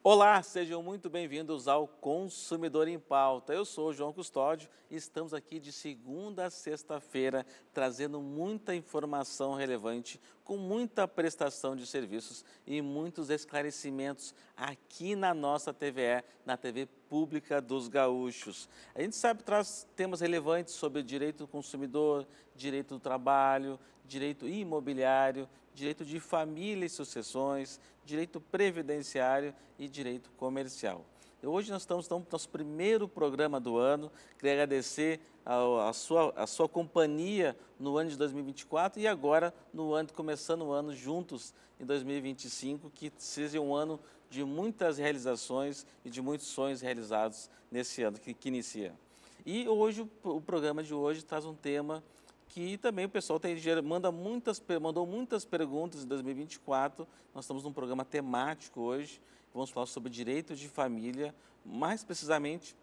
Olá, sejam muito bem-vindos ao Consumidor em Pauta. Eu sou o João Custódio e estamos aqui de segunda a sexta-feira trazendo muita informação relevante, com muita prestação de serviços e muitos esclarecimentos aqui na nossa TVE, na TV Pública dos Gaúchos. A gente sabe que traz temas relevantes sobre direito do consumidor, direito do trabalho, direito imobiliário, direito de família e sucessões, direito previdenciário e direito comercial. E hoje nós estamos no nosso primeiro programa do ano. Queria agradecer a sua companhia no ano de 2024 e agora começando o ano juntos em 2025, que seja um ano de muitas realizações e de muitos sonhos realizados nesse ano que inicia. E hoje o programa de hoje traz um tema que também o pessoal mandou muitas perguntas em 2024. Nós estamos num programa temático hoje, vamos falar sobre direito de família. Mais precisamente,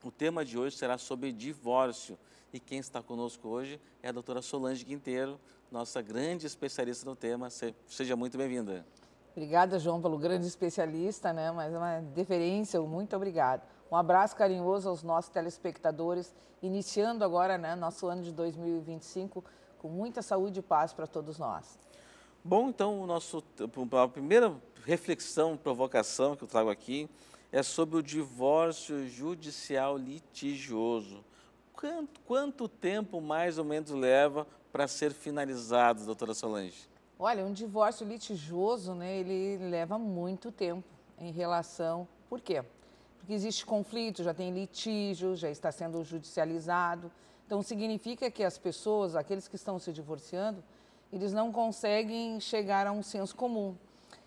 o tema de hoje será sobre divórcio. E quem está conosco hoje é a doutora Solange Quinteiro, nossa grande especialista no tema. Seja muito bem-vinda. Obrigada, João, pelo grande especialista, né? Mas é uma deferência, muito obrigado. Um abraço carinhoso aos nossos telespectadores, iniciando agora, né, nosso ano de 2025 com muita saúde e paz para todos nós. Bom, então a primeira reflexão, provocação que eu trago aqui é sobre o divórcio judicial litigioso. Quanto tempo mais ou menos leva para ser finalizado, doutora Solange? Olha, um divórcio litigioso, né, ele leva muito tempo em relação... Por quê? Porque existe conflito, já tem litígio, já está sendo judicializado. Então, significa que as pessoas, aqueles que estão se divorciando, eles não conseguem chegar a um senso comum.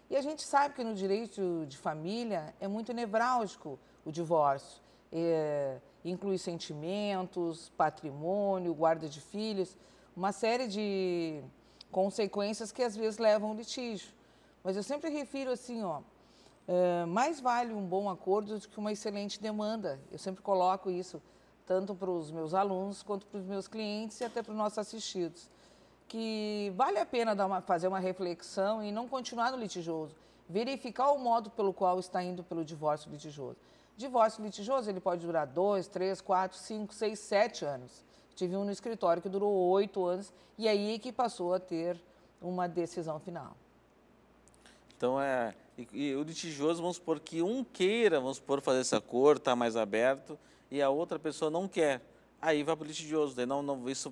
E a gente sabe que no direito de família é muito nevrálgico o divórcio. Inclui sentimentos, patrimônio, guarda de filhos, uma série de consequências que às vezes levam ao litígio. Mas eu sempre refiro assim, mais vale um bom acordo do que uma excelente demanda. Eu sempre coloco isso tanto para os meus alunos quanto para os meus clientes e até para os nossos assistidos. Que vale a pena fazer uma reflexão e não continuar no litigioso. Verificar o modo pelo qual está indo pelo divórcio litigioso. Divórcio litigioso ele pode durar 2, 3, 4, 5, 6, 7 anos. Tive um no escritório que durou 8 anos e aí que passou a ter uma decisão final. Então, e o litigioso, vamos supor que vamos supor, fazer esse acordo, está mais aberto, e a outra pessoa não quer. Aí vai para o litigioso, daí isso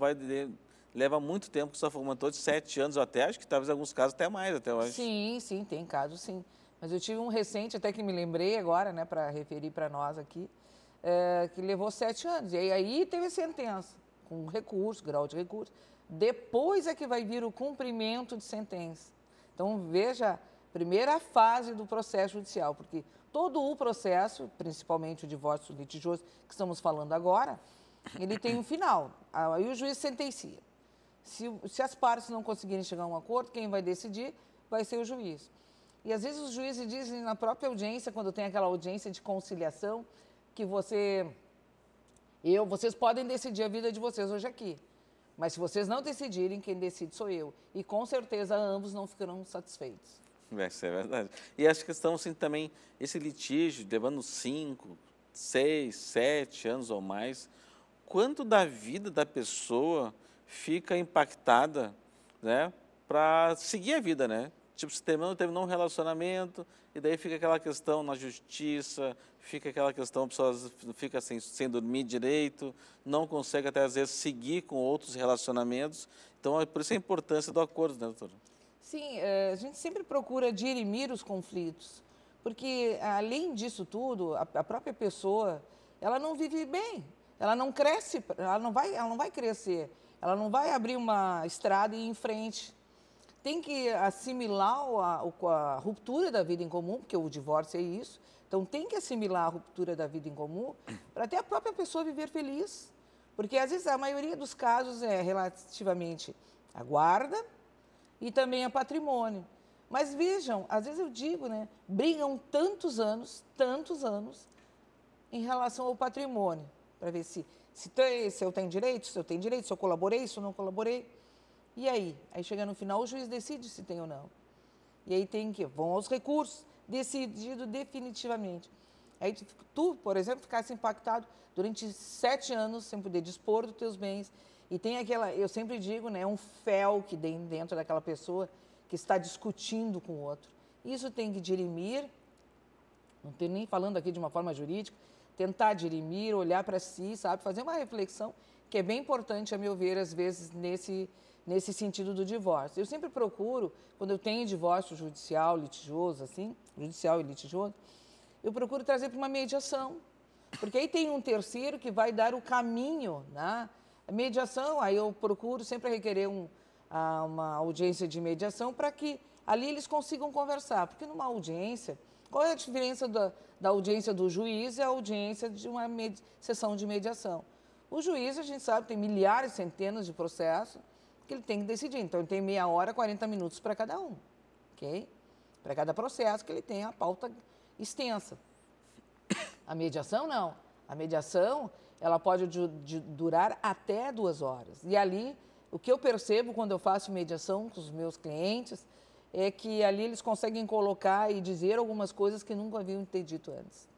leva muito tempo, que você comentou, de 7 anos, ou até, acho que talvez em alguns casos até mais, até hoje. Sim, tem casos sim. Mas eu tive um recente, até que me lembrei agora, né, para referir para nós aqui, que levou 7 anos. E aí teve a sentença, com recurso, grau de recurso. Depois é que vai vir o cumprimento de sentença. Então, veja, primeira fase do processo judicial, porque todo o processo, principalmente o divórcio litigioso que estamos falando agora, ele tem um final. Aí o juiz sentencia. Se as partes não conseguirem chegar a um acordo, quem vai decidir vai ser o juiz. E às vezes os juízes dizem na própria audiência, quando tem aquela audiência de conciliação, que vocês podem decidir a vida de vocês hoje aqui. Mas se vocês não decidirem, quem decide sou eu. E com certeza ambos não ficarão satisfeitos. Isso é verdade. E acho que questão, assim, também, esse litígio, levando 5, 6, 7 anos ou mais, quanto da vida da pessoa fica impactada, né, para seguir a vida, né? Tipo, se terminou um relacionamento, e daí fica aquela questão na justiça, fica aquela questão, a pessoa fica sem dormir direito, não consegue até às vezes seguir com outros relacionamentos. Então, por isso a importância do acordo, né, doutora? Sim, a gente sempre procura dirimir os conflitos, porque além disso tudo, a própria pessoa, ela não vive bem, ela não cresce, ela não vai crescer, ela não vai abrir uma estrada e ir em frente. Tem que assimilar a ruptura da vida em comum, porque o divórcio é isso. Então, tem que assimilar a ruptura da vida em comum para até a própria pessoa viver feliz. Porque, às vezes, a maioria dos casos é relativamente a guarda e também a patrimônio. Mas vejam, às vezes eu digo, né, brigam tantos anos, em relação ao patrimônio, para ver se eu tenho direito, se eu colaborei, se eu não colaborei. E aí? Aí chega no final, o juiz decide se tem ou não. E aí vão aos recursos. decidido definitivamente. Aí tu, por exemplo, ficasse impactado durante 7 anos sem poder dispor dos teus bens. E tem aquela, eu sempre digo, né, um fel que tem dentro daquela pessoa que está discutindo com o outro. Isso tem que dirimir, não estou nem falando aqui de uma forma jurídica, tentar dirimir, olhar para si, sabe, fazer uma reflexão que é bem importante, a meu ver, às vezes, nesse sentido do divórcio. Eu sempre procuro, quando eu tenho divórcio judicial, litigioso, assim, judicial e litigioso, eu procuro trazer para uma mediação, porque aí tem um terceiro que vai dar o caminho, né? A mediação, aí eu procuro sempre requerer uma audiência de mediação para que ali eles consigam conversar, porque numa audiência, qual é a diferença da audiência do juiz e a audiência de uma sessão de mediação? O juiz, a gente sabe, tem milhares, centenas de processos que ele tem que decidir. Então, ele tem meia hora, 40 minutos para cada um, ok? Para cada processo que ele tem a pauta extensa. A mediação, não. A mediação, ela pode durar até 2 horas. E ali, o que eu percebo quando eu faço mediação com os meus clientes é que ali eles conseguem colocar e dizer algumas coisas que nunca haviam entendido antes.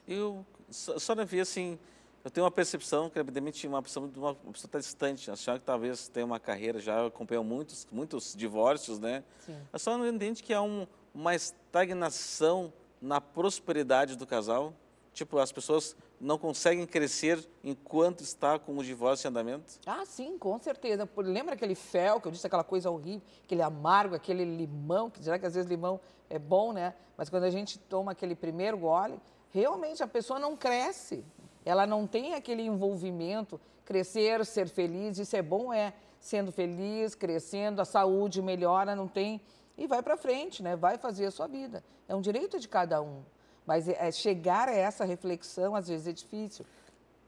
Eu só não vi assim... Eu tenho uma percepção que, evidentemente, uma pessoa está distante. A senhora que talvez tenha uma carreira, já acompanhou muitos divórcios, né? Sim. A senhora não entende que há uma estagnação na prosperidade do casal? Tipo, as pessoas não conseguem crescer enquanto está com o divórcio em andamento? Ah, sim, com certeza. Lembra aquele fel que eu disse, aquela coisa horrível, aquele amargo, aquele limão, que será que às vezes limão é bom, né? Mas quando a gente toma aquele primeiro gole, realmente a pessoa não cresce. Ela não tem aquele envolvimento, crescer, ser feliz, isso é bom, sendo feliz, crescendo, a saúde melhora, não tem, e vai para frente, né? Vai fazer a sua vida. É um direito de cada um, mas chegar a essa reflexão, às vezes, é difícil.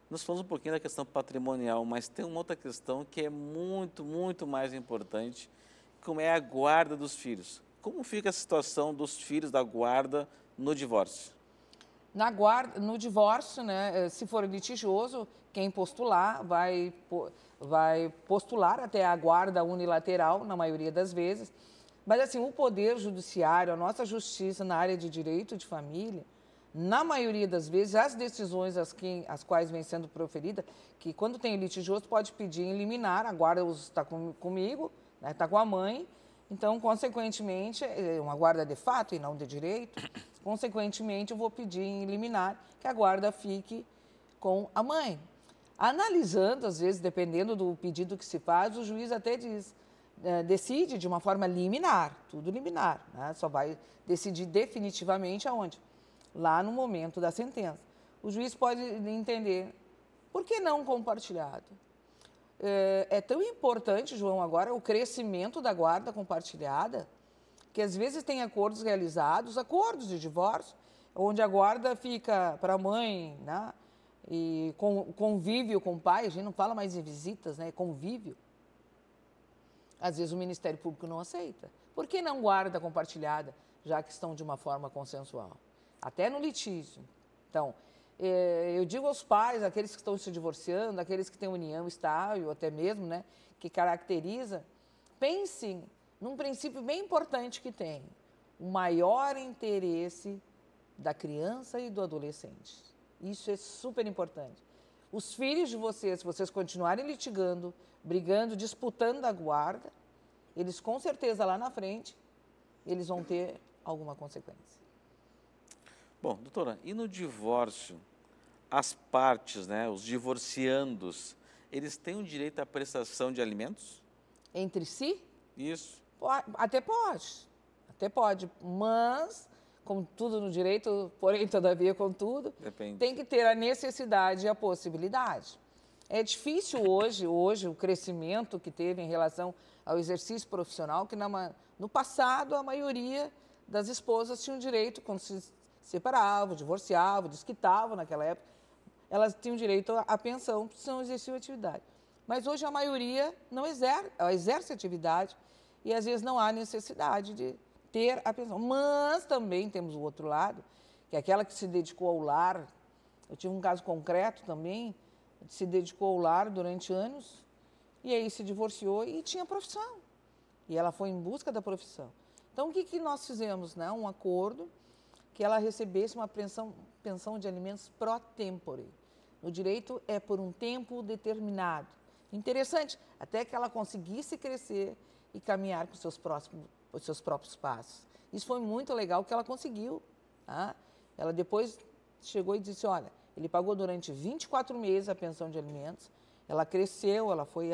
Nós falamos um pouquinho da questão patrimonial, mas tem uma outra questão que é muito, muito mais importante, como é a guarda dos filhos. Como fica a situação dos filhos da guarda no divórcio? No divórcio, né, se for litigioso, quem postular vai postular até a guarda unilateral, na maioria das vezes. Mas, assim, o Poder Judiciário, a nossa justiça na área de direito de família, na maioria das vezes, as decisões as quais vêm sendo proferidas, que quando tem litigioso pode pedir em liminar, a guarda está comigo, né, está com a mãe, então, consequentemente, é uma guarda de fato e não de direito, consequentemente, eu vou pedir em liminar que a guarda fique com a mãe. Analisando, às vezes, dependendo do pedido que se faz, o juiz até decide de uma forma liminar, tudo liminar, né? Só vai decidir definitivamente aonde? Lá no momento da sentença. O juiz pode entender, por que não compartilhado? É tão importante, João, agora, o crescimento da guarda compartilhada, que às vezes tem acordos realizados, acordos de divórcio, onde a guarda fica para a mãe, né? E convívio com o pai, a gente não fala mais em visitas, né? Convívio. Às vezes o Ministério Público não aceita. Por que não guarda compartilhada, já que estão de uma forma consensual? Até no litígio. Então, eu digo aos pais, aqueles que estão se divorciando, aqueles que têm união estável, até mesmo, né? Que caracteriza, pensem num princípio bem importante que tem, o maior interesse da criança e do adolescente. Isso é super importante. Os filhos de vocês, se vocês continuarem litigando, brigando, disputando a guarda, eles com certeza lá na frente, eles vão ter alguma consequência. Bom, doutora, e no divórcio, as partes, né, os divorciandos, eles têm o direito à prestação de alimentos? Entre si? Isso. Até pode, mas, como tudo no direito, porém, todavia, contudo, Depende. Tem que ter a necessidade e a possibilidade. É difícil hoje o crescimento que teve em relação ao exercício profissional, que no passado a maioria das esposas tinham direito, quando se separavam, divorciavam, desquitavam naquela época, elas tinham direito à pensão, se não exerciam atividade. Mas hoje a maioria não exerce atividade, e às vezes não há necessidade de ter a pensão. Mas também temos o outro lado, que é aquela que se dedicou ao lar. Eu tive um caso concreto também, se dedicou ao lar durante anos, e aí se divorciou e tinha profissão. E ela foi em busca da profissão. Então, o que nós fizemos? Né? Um acordo que ela recebesse uma pensão de alimentos pro tempore. O direito é por um tempo determinado. Interessante, até que ela conseguisse crescer e caminhar com os seus próprios passos. Isso foi muito legal que ela conseguiu. Tá? Ela depois chegou e disse, olha, ele pagou durante 24 meses a pensão de alimentos, ela cresceu, ela foi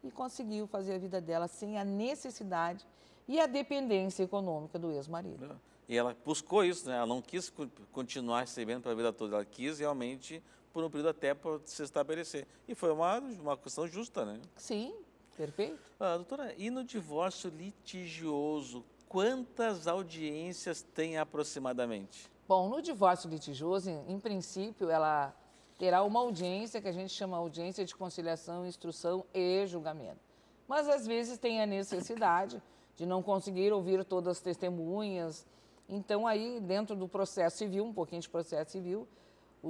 e conseguiu fazer a vida dela sem a necessidade e a dependência econômica do ex-marido. E ela buscou isso, né? Ela não quis continuar recebendo para a vida toda, ela quis realmente por um período até para se estabelecer. E foi uma questão justa, né? Sim, perfeito. Doutora, e no divórcio litigioso, quantas audiências tem aproximadamente? Bom, no divórcio litigioso, em princípio, ela terá uma audiência que a gente chama audiência de conciliação, instrução e julgamento. Mas, às vezes, tem a necessidade de não conseguir ouvir todas as testemunhas. Então, aí, dentro do processo civil, um pouquinho de processo civil,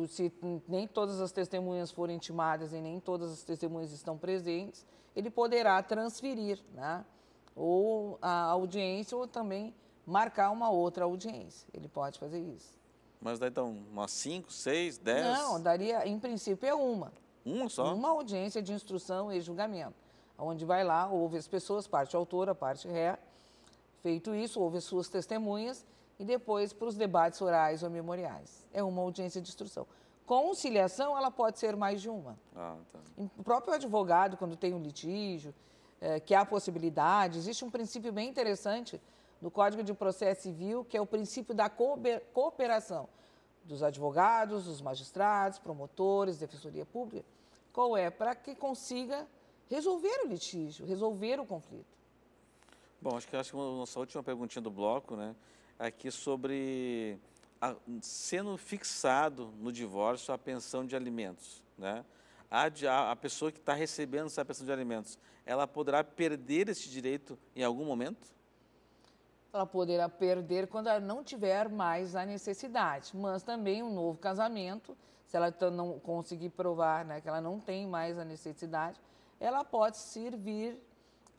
se nem todas as testemunhas forem intimadas e nem todas as testemunhas estão presentes, ele poderá transferir, né? Ou a audiência ou também marcar uma outra audiência. Ele pode fazer isso. Mas daí então, umas 5, 6, 10? Não, daria, em princípio, é uma. Uma só? Uma audiência de instrução e julgamento, onde vai lá, ouve as pessoas, parte autora, parte ré. Feito isso, ouve as suas testemunhas e depois para os debates orais ou memoriais. É uma audiência de instrução. Conciliação, ela pode ser mais de uma. Tá. O próprio advogado, quando tem um litígio, que há possibilidade, existe um princípio bem interessante no Código de Processo Civil, que é o princípio da cooperação dos advogados, dos magistrados, promotores, defensoria pública. Qual é? Para que consiga resolver o litígio, resolver o conflito. Bom, acho que a nossa última perguntinha do bloco, né? Aqui sobre sendo fixado no divórcio a pensão de alimentos, né? A pessoa que está recebendo essa pensão de alimentos, ela poderá perder esse direito em algum momento? Ela poderá perder quando ela não tiver mais a necessidade, mas também um novo casamento, se ela não conseguir provar, né, que ela não tem mais a necessidade, ela pode servir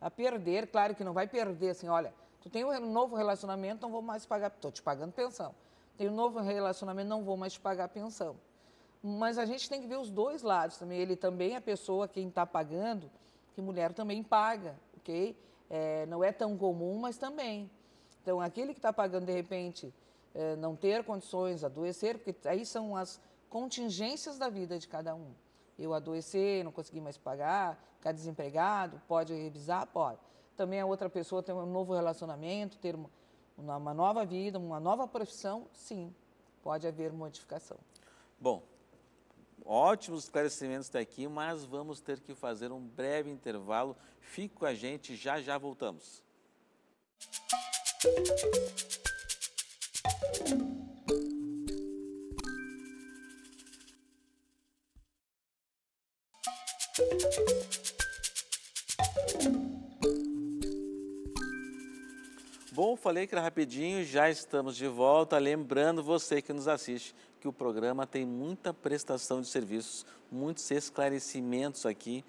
a perder. Claro que não vai perder assim, olha, tu tem um novo relacionamento, não vou mais pagar, estou te pagando pensão. Tem um novo relacionamento, não vou mais te pagar pensão. Mas a gente tem que ver os dois lados também. Ele também é a pessoa, quem está pagando, que mulher também paga, ok? Não é tão comum, mas também. Então, aquele que está pagando, de repente, não ter condições, adoecer, porque aí são as contingências da vida de cada um. Eu adoecer, não conseguir mais pagar, ficar desempregado, pode revisar? Pode. Também a outra pessoa ter um novo relacionamento, ter uma nova vida, uma nova profissão, sim, pode haver modificação. Bom, ótimos esclarecimentos até aqui, mas vamos ter que fazer um breve intervalo. Fique com a gente, já voltamos. Bom, falei que era rapidinho, já estamos de volta. Lembrando você que nos assiste que o programa tem muita prestação de serviços, muitos esclarecimentos aqui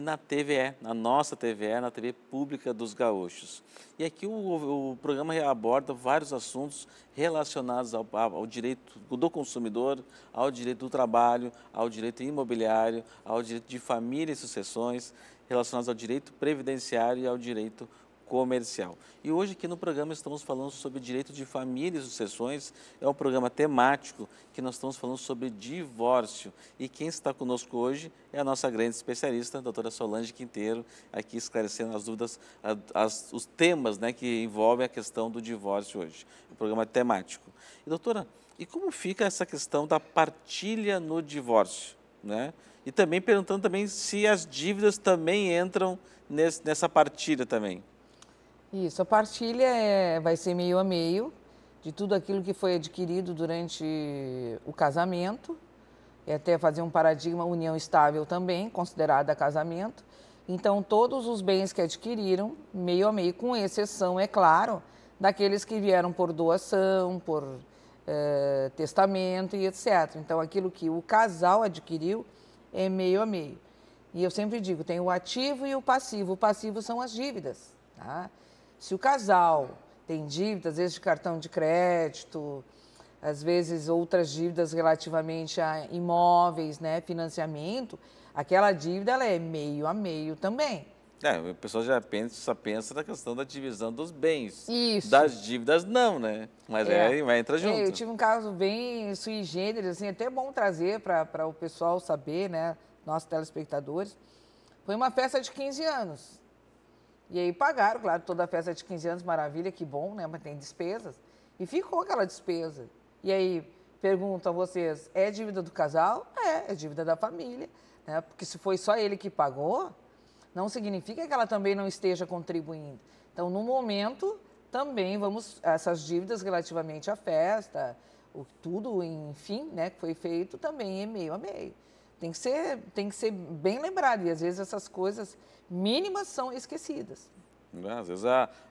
na TVE, na nossa TVE, na TV Pública dos Gaúchos. E aqui o programa aborda vários assuntos relacionados ao direito do consumidor, ao direito do trabalho, ao direito imobiliário, ao direito de família e sucessões, relacionados ao direito previdenciário e ao direito comercial. E hoje aqui no programa estamos falando sobre direito de família e sucessões, é um programa temático que nós estamos falando sobre divórcio. E quem está conosco hoje é a nossa grande especialista, a doutora Solange Quinteiro, aqui esclarecendo as dúvidas, os temas, né, que envolvem a questão do divórcio hoje. O programa é temático. E doutora, e como fica essa questão da partilha no divórcio, né? E também perguntando também se as dívidas também entram nessa partilha também. Isso, a partilha vai ser meio a meio de tudo aquilo que foi adquirido durante o casamento, e até fazer um paradigma união estável também, considerada casamento. Então, todos os bens que adquiriram, meio a meio, com exceção, é claro, daqueles que vieram por doação, por testamento e etc. Então, aquilo que o casal adquiriu é meio a meio. E eu sempre digo, tem o ativo e o passivo. O passivo são as dívidas, tá? Se o casal tem dívidas, às vezes de cartão de crédito, às vezes outras dívidas relativamente a imóveis, né, financiamento, aquela dívida ela é meio a meio também. O pessoal só pensa na questão da divisão dos bens. Isso. Das dívidas não, né? Mas vai entrar junto. Eu tive um caso bem sui generis, assim, até bom trazer para o pessoal saber, né, nossos telespectadores. Foi uma festa de 15 anos. E aí pagaram, claro, toda a festa de 15 anos, maravilha, que bom, né? Mas tem despesas. E ficou aquela despesa. E aí, perguntam a vocês, é dívida do casal? É dívida da família. Né? Porque se foi só ele que pagou, não significa que ela também não esteja contribuindo. Então, no momento, também essas dívidas relativamente à festa, tudo, enfim, né, que foi feito, também é meio a meio. Tem que ser bem lembrado. E, às vezes, essas coisas mínimas são esquecidas. Às vezes,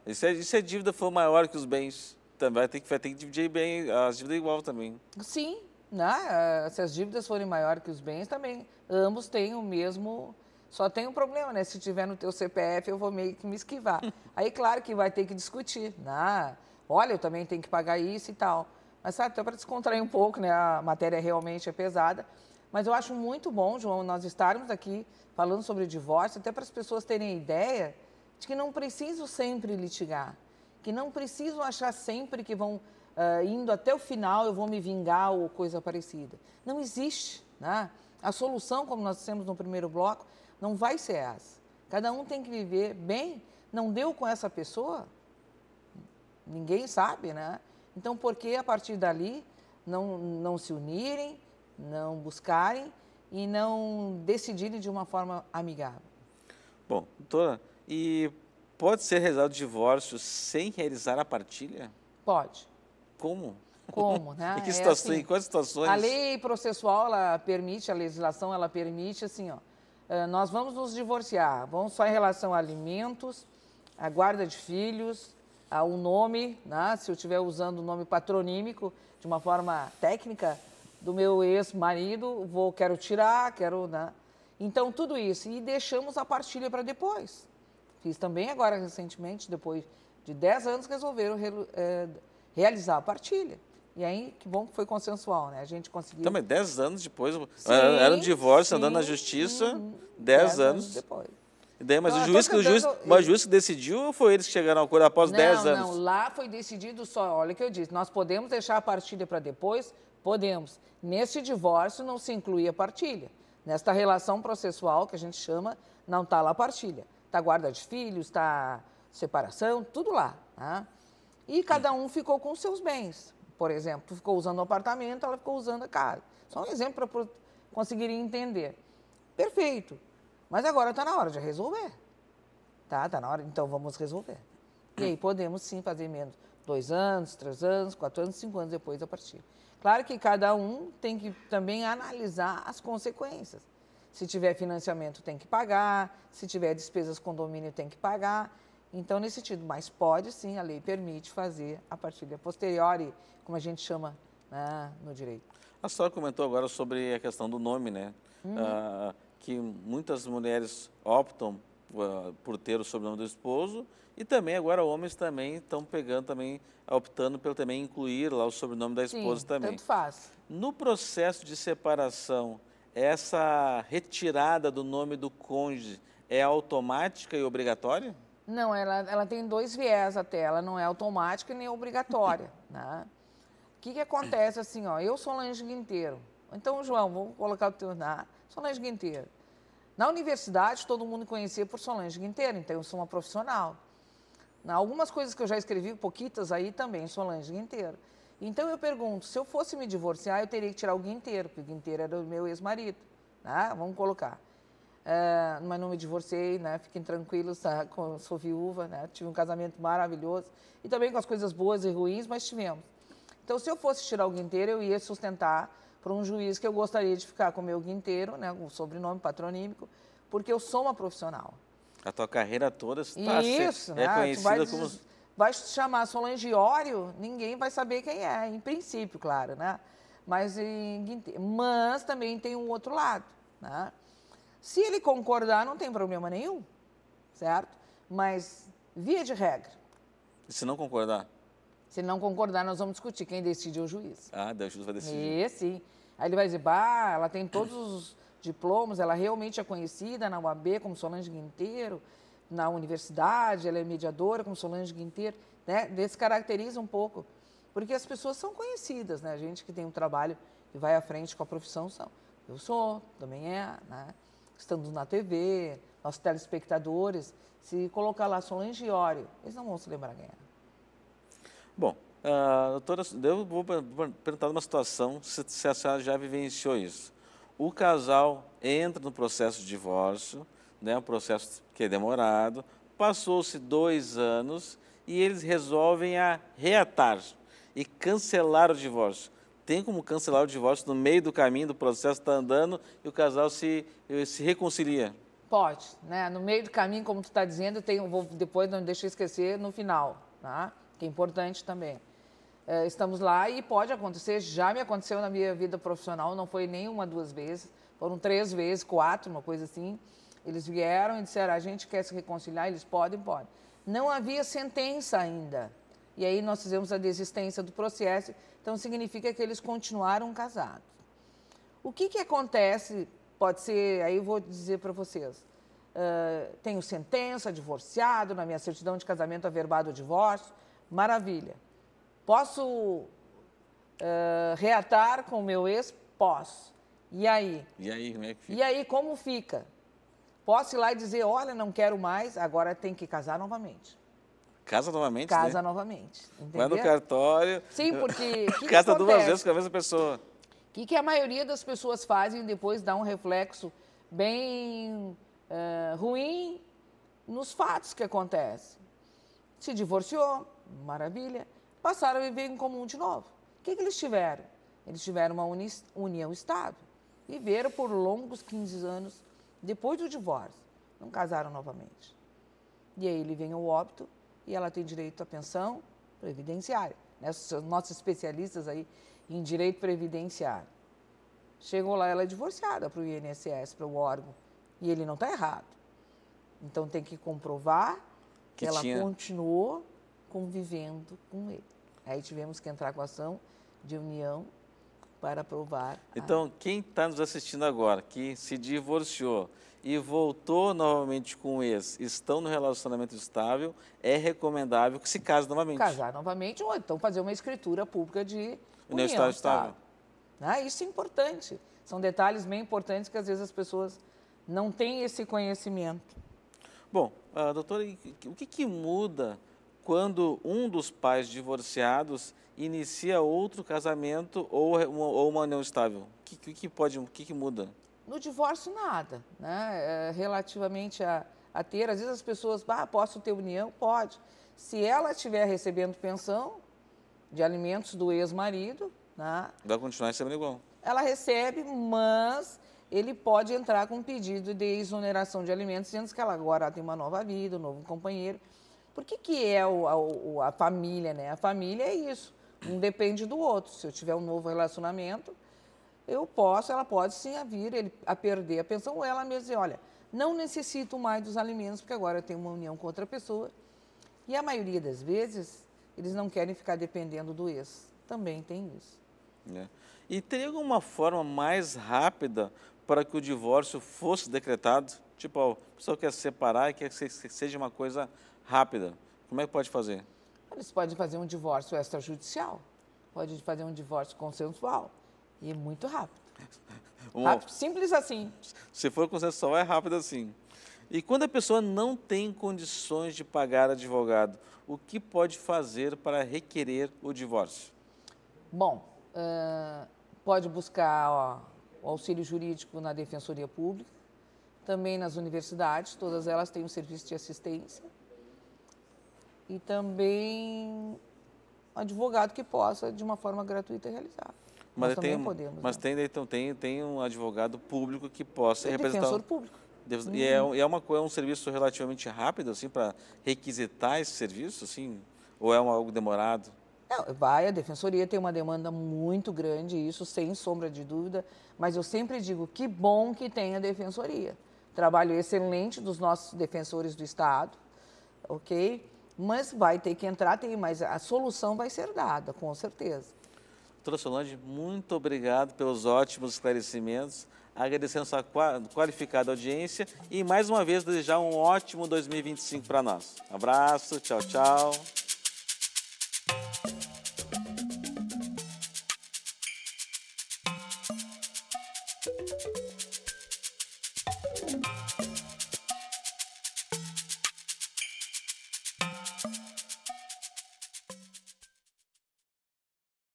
e se a dívida for maior que os bens, também vai ter que dividir bem as dívidas igual também. Sim, né? Se as dívidas forem maiores que os bens, também ambos têm o mesmo... Só tem um problema, né? Se tiver no teu CPF, eu vou meio que me esquivar. Aí, claro que vai ter que discutir. Né? Olha, eu também tenho que pagar isso e tal. Mas, sabe, até para descontrair um pouco, né? A matéria realmente é pesada. Mas eu acho muito bom, João, nós estarmos aqui falando sobre divórcio, até para as pessoas terem ideia de que não precisam sempre litigar, que não precisam achar sempre que vão, indo até o final, eu vou me vingar ou coisa parecida. Não existe, né? A solução, como nós dissemos no primeiro bloco, não vai ser essa. Cada um tem que viver bem. Não deu com essa pessoa? Ninguém sabe, né? Então, por que a partir dali não se unirem, não buscarem e não decidirem de uma forma amigável? Bom, doutora, e pode ser realizado o divórcio sem realizar a partilha? Pode. Como? Como, né? Em que situações, assim, em quais situações? A lei processual, ela permite, a legislação, ela permite, assim, ó, nós vamos nos divorciar, vamos só em relação a alimentos, a guarda de filhos, o nome, né? Se eu estiver usando o nome patronímico de uma forma técnica do meu ex-marido, quero tirar, né? Então, tudo isso. E deixamos a partilha para depois. Fiz também agora, recentemente, depois de 10 anos, resolveram realizar a partilha. E aí, que bom que foi consensual, né? A gente conseguiu... Também 10 anos depois, Sim, era um divórcio sim, andando na justiça, 10 anos. depois. E daí, mas Não, o juiz que decidiu ou foi eles que chegaram ao acordo após 10 anos? Não, lá foi decidido só, olha o que eu disse, nós podemos deixar a partilha para depois? Podemos. Nesse divórcio não se inclui a partilha. Nesta relação processual, que a gente chama, não está lá a partilha. Está guarda de filhos, está separação, tudo lá. Tá? E cada um ficou com os seus bens. Por exemplo, tu ficou usando o apartamento, ela ficou usando a casa. Só um exemplo para conseguirem entender. Perfeito. Mas agora está na hora de resolver. Tá na hora, então vamos resolver. E aí podemos sim fazer menos 2 anos, 3 anos, 4 anos, 5 anos depois da partilha. Claro que cada um tem que também analisar as consequências. Se tiver financiamento, tem que pagar. Se tiver despesas condomínio, tem que pagar. Então, nesse sentido, mas pode sim, a lei permite fazer a partilha posteriori, como a gente chama, né, no direito. A senhora comentou agora sobre a questão do nome, né? Que muitas mulheres optam por ter o sobrenome do esposo e também agora homens também estão optando pelo também incluir lá o sobrenome da esposa. Sim, também. Tanto faz. No processo de separação, essa retirada do nome do cônjuge é automática e obrigatória? Não, ela tem 2 viés até, ela não é automática nem obrigatória. Né? O que acontece assim, ó, eu sou Solange Guinteiro. Então, João, vou colocar o teu nome. Solange Guinteiro. Na universidade, todo mundo me conhecia por Solange Guinteiro, então eu sou uma profissional. Algumas coisas que eu já escrevi, pouquitas aí também, Solange Guinteiro. Então eu pergunto, se eu fosse me divorciar, eu teria que tirar o Guinteiro, porque o Guinteiro era o meu ex-marido. Né? Vamos colocar. Mas não me divorciei, né? Fiquem tranquilos, tá? Sou viúva, né? Tive um casamento maravilhoso. E também com as coisas boas e ruins, mas tivemos. Então, se eu fosse tirar o Guinteiro, eu ia sustentar para um juiz que eu gostaria de ficar com o meu Guinteiro, né? O sobrenome patronímico, porque eu sou uma profissional. A tua carreira toda está né? reconhecida como... Vai chamar Solange Ório, ninguém vai saber quem é, em princípio, claro, né? Mas também tem um outro lado, né? Se ele concordar, não tem problema nenhum, certo? Mas, via de regra, E se não concordar? Se não concordar, nós vamos discutir. Quem decide é o juiz. Ah, daí o juiz vai decidir. Sim. Aí ele vai dizer, bah, ela tem todos os diplomas, ela realmente é conhecida na UAB como Solange Guinteiro, na universidade, ela é mediadora como Solange Guinteiro, né? Descaracteriza um pouco, porque as pessoas são conhecidas, né? A gente que tem um trabalho e vai à frente com a profissão são. Eu sou, também é, né? Estamos na TV, nossos telespectadores, se colocar lá Solange Iório, eles não vão se lembrar quem é. Bom, doutora, eu vou perguntar uma situação, se a senhora já vivenciou isso. O casal entra no processo de divórcio, né, um processo que é demorado, passou-se 2 anos e eles resolvem reatar e cancelar o divórcio. Tem como cancelar o divórcio no meio do caminho, do processo está andando e o casal se reconcilia? Pode, né? No meio do caminho, como tu está dizendo, depois não deixa eu esquecer, no final, tá? Que é importante também. Estamos lá e pode acontecer, já me aconteceu na minha vida profissional, não foi nem 1, 2 vezes, foram 3 vezes, 4, uma coisa assim. Eles vieram e disseram, a gente quer se reconciliar, eles podem. Não havia sentença ainda. E aí nós fizemos a desistência do processo, então significa que eles continuaram casados. O que acontece, pode ser, aí eu vou dizer para vocês, tenho sentença, divorciado, na minha certidão de casamento averbado o divórcio, maravilha. Posso reatar com o meu ex? Posso. E aí? E aí, como é que fica? E aí, como fica? Posso ir lá e dizer, olha, não quero mais, agora tem que casar novamente. Casa novamente, Casa né? novamente. Entendeu? Vai no cartório. Sim, porque... Casa 2 vezes com a mesma pessoa. O que a maioria das pessoas fazem depois dá um reflexo bem ruim nos fatos que acontecem. Se divorciou, maravilha. Passaram a viver em comum de novo. O que eles tiveram? Eles tiveram uma união estável. Viveram por longos 15 anos depois do divórcio. Não casaram novamente. E aí ele vem ao óbito e ela tem direito à pensão previdenciária. Né? Nossos especialistas aí em direito previdenciário. Chegou lá, ela é divorciada para o INSS, para o órgão. E ele não está errado. Então tem que comprovar que ela continuou convivendo com ele. Aí tivemos que entrar com a ação de união para provar. Então, quem está nos assistindo agora, que se divorciou e voltou novamente com o ex, estão no relacionamento estável, é recomendável que se case novamente. Casar novamente ou então fazer uma escritura pública de união estável. Isso é importante. São detalhes bem importantes que às vezes as pessoas não têm esse conhecimento. Bom, doutora, o que muda quando um dos pais divorciados inicia outro casamento ou uma união estável? O que muda? No divórcio, nada, né? Relativamente a ter, às vezes as pessoas, posso ter união? Pode. Se ela estiver recebendo pensão de alimentos do ex-marido, né? Vai continuar recebendo igual. Ela recebe, mas ele pode entrar com um pedido de exoneração de alimentos, dizendo que ela agora tem uma nova vida, um novo companheiro. Por que é a família, né? A família é isso, um depende do outro. Se eu tiver um novo relacionamento, ela pode sim vir a perder a pensão, ou ela mesma dizer, olha, não necessito mais dos alimentos, porque agora eu tenho uma união com outra pessoa. E a maioria das vezes, eles não querem ficar dependendo do ex. Também tem isso. É. E teria alguma forma mais rápida para que o divórcio fosse decretado? Tipo, a pessoa quer se separar e quer que seja uma coisa rápida. Como é que pode fazer? Eles podem fazer um divórcio extrajudicial, pode fazer um divórcio consensual. E é muito rápido. Rápido, simples assim. Se for consensual, é rápido assim. E quando a pessoa não tem condições de pagar advogado, o que pode fazer para requerer o divórcio? Bom, pode buscar o auxílio jurídico na Defensoria Pública, também nas universidades, todas elas têm um serviço de assistência. E também um advogado que possa, de uma forma gratuita, realizar. Mas nós também podemos. Mas né? tem um advogado público que possa representar... Defensor público. E é um serviço relativamente rápido, assim, para requisitar esse serviço, assim? Ou é algo demorado? Não, a Defensoria tem uma demanda muito grande, isso sem sombra de dúvida, mas eu sempre digo, que bom que tem a Defensoria. Trabalho excelente dos nossos defensores do Estado, ok? mas vai ter que entrar, mas a solução vai ser dada, com certeza. Doutora Solange, muito obrigado pelos ótimos esclarecimentos, agradecendo sua qualificada audiência e mais uma vez desejar um ótimo 2025 para nós. Abraço, tchau, tchau.